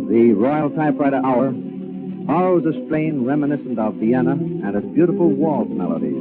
The Royal Typewriter Hour borrows a strain reminiscent of Vienna and its beautiful waltz melodies.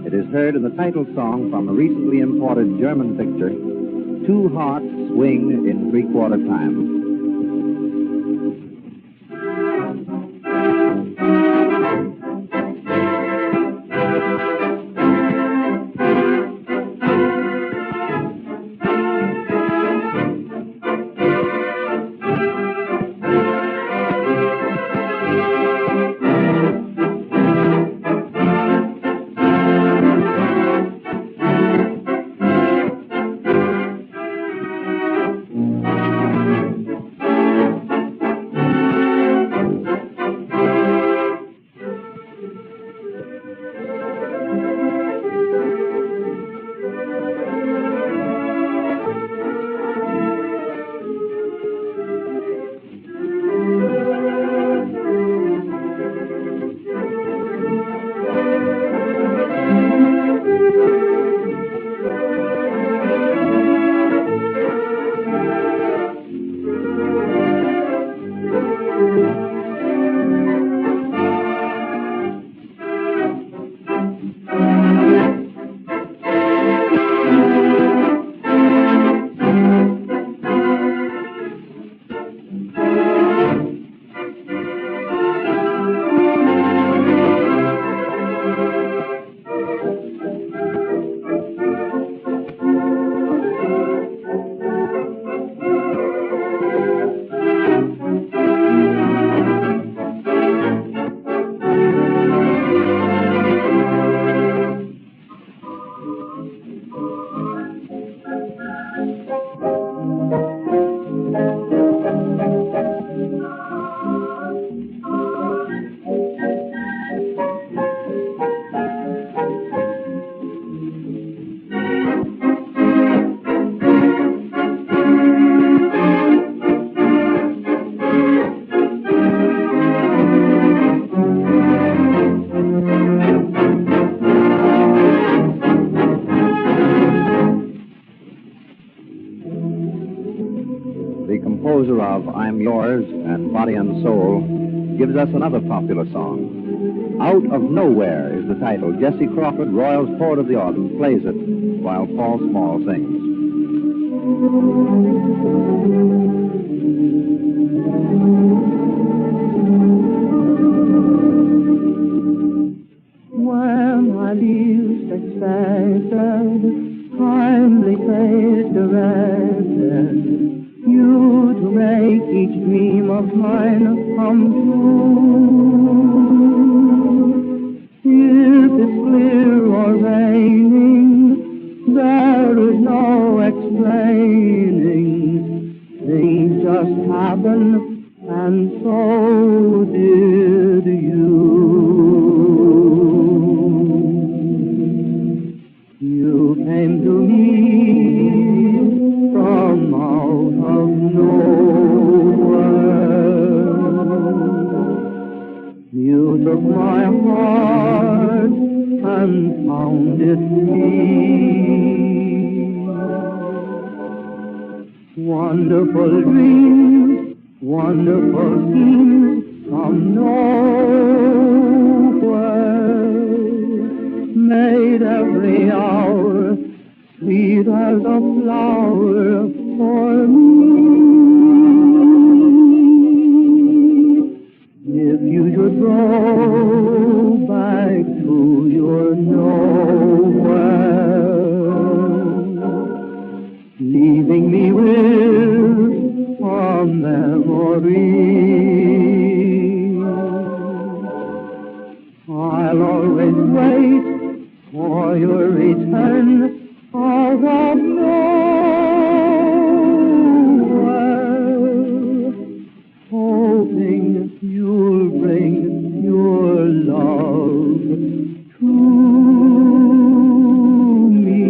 It is heard in the title song from a recently imported German picture, Two Hearts Swing in Three-Quarter Time. Composer of I'm Yours and Body and Soul gives us another popular song. Out of Nowhere is the title. Jesse Crawford, Royal's Poet of the Autumn, plays it while Paul Small sings. When I least expected, kindly place directed you to make each dream of mine come true. If it's clear or raining, there is no explaining. Things just happen, and so did you. You came to me from out of nowhere. You took my heart and found it free. Wonderful dreams, wonderful scenes from nowhere made every hour sweet as a flower for me. If you should go back to your nowhere, leaving me with a memory, I'll always wait for your return. Out of nowhere, hoping you'll bring your love to me.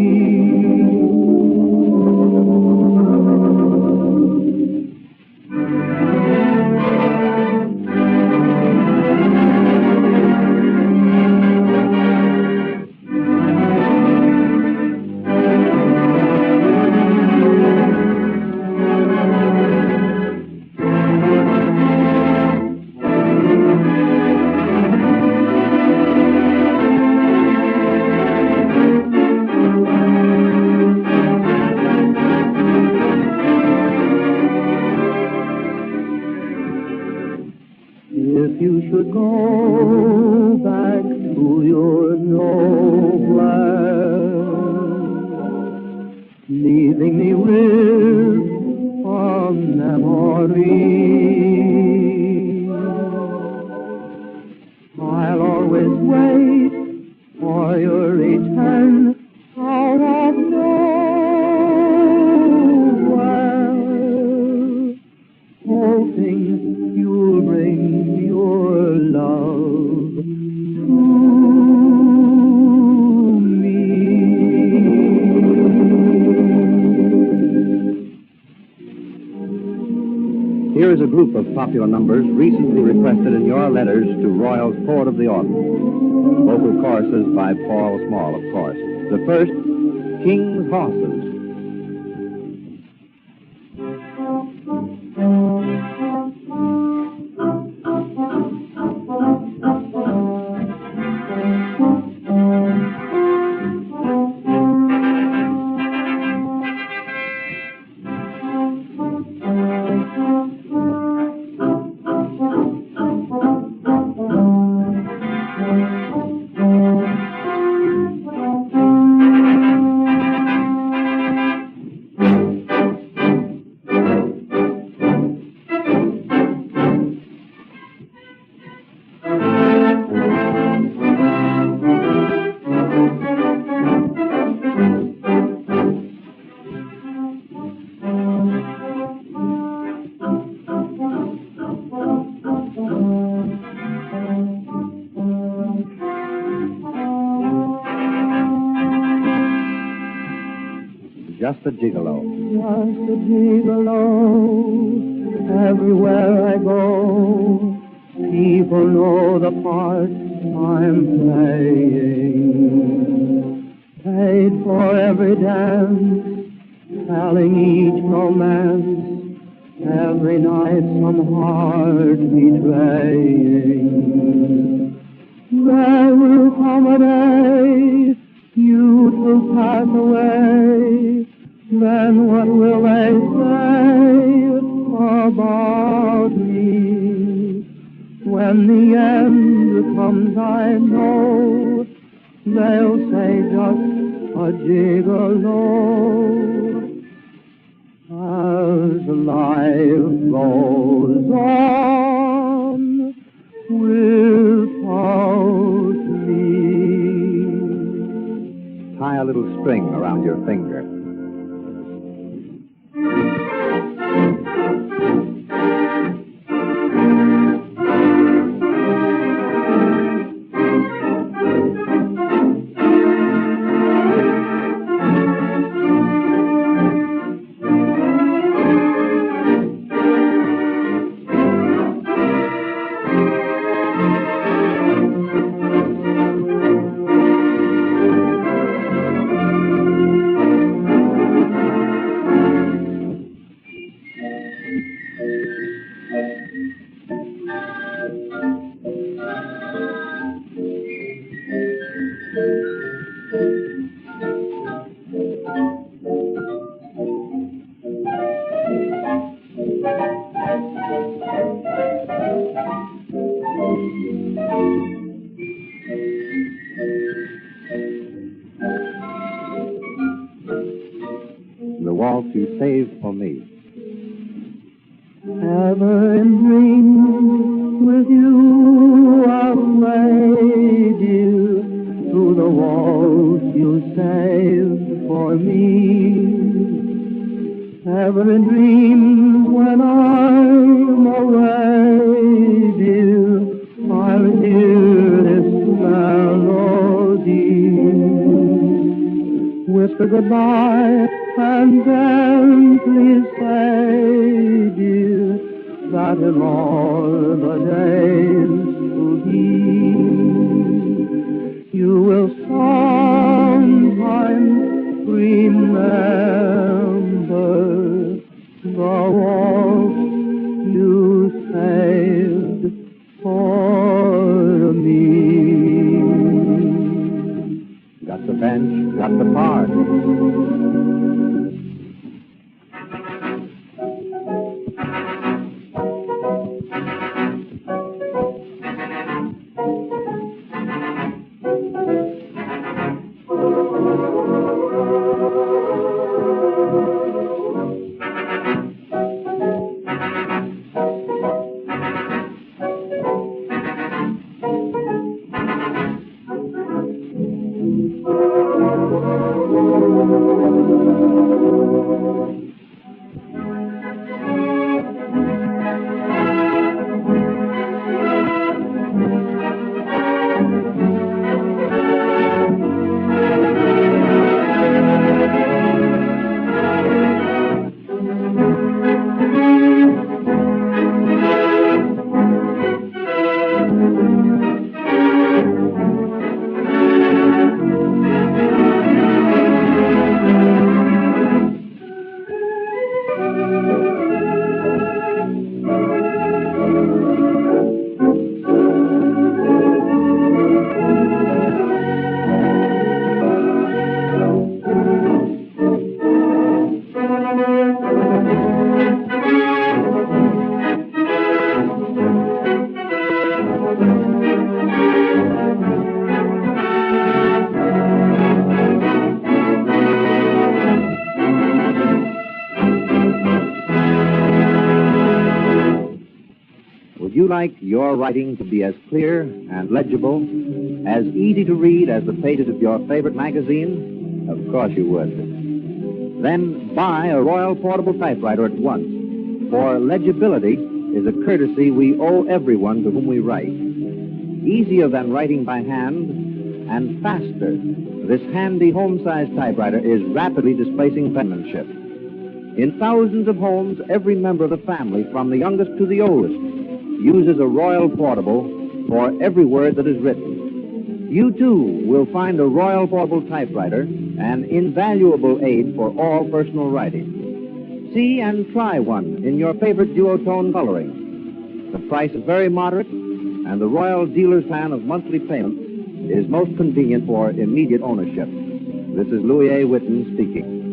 should go back to your nowhere, leaving me with a memory. I'll always wait for your return out of nowhere, hoping you'll bring your love to me. Here is a group of popular numbers recently requested in your letters to Royal's Poet of the Autumn. Vocal choruses by Paul Small, of course. The first, King's Horses. Just a Gigolo. Just a gigolo, everywhere I go, people know the part I'm playing. Paid for every dance, telling each romance, every night some heart betraying. There will come a day, youth will pass away, then what will they say about me? When the end comes, I know they'll say just a gigolo. As life goes on without me. Tie a little string around your finger. The waltz you saved for me. Ever in dreams with you I'll play, dear, through the waltz you saved for me. Ever in dreams when I'm away, dear, I'll hear this melody. Whisper goodbye and then please say, dear, that in all the days to be, you will sometimes remember the waltz you saved for me. Got the bench, got the part. like your writing to be as clear and legible, as easy to read as the pages of your favorite magazine? Of course you would. Then buy a Royal Portable Typewriter at once, for legibility is a courtesy we owe everyone to whom we write. Easier than writing by hand and faster, this handy home-sized typewriter is rapidly displacing penmanship. In thousands of homes, every member of the family, from the youngest to the oldest, uses a Royal Portable for every word that is written. You, too, will find a Royal Portable Typewriter an invaluable aid for all personal writing. See and try one in your favorite Duotone coloring. The price is very moderate, and the Royal dealer's plan of monthly payments is most convenient for immediate ownership. This is Louis A. Witten speaking.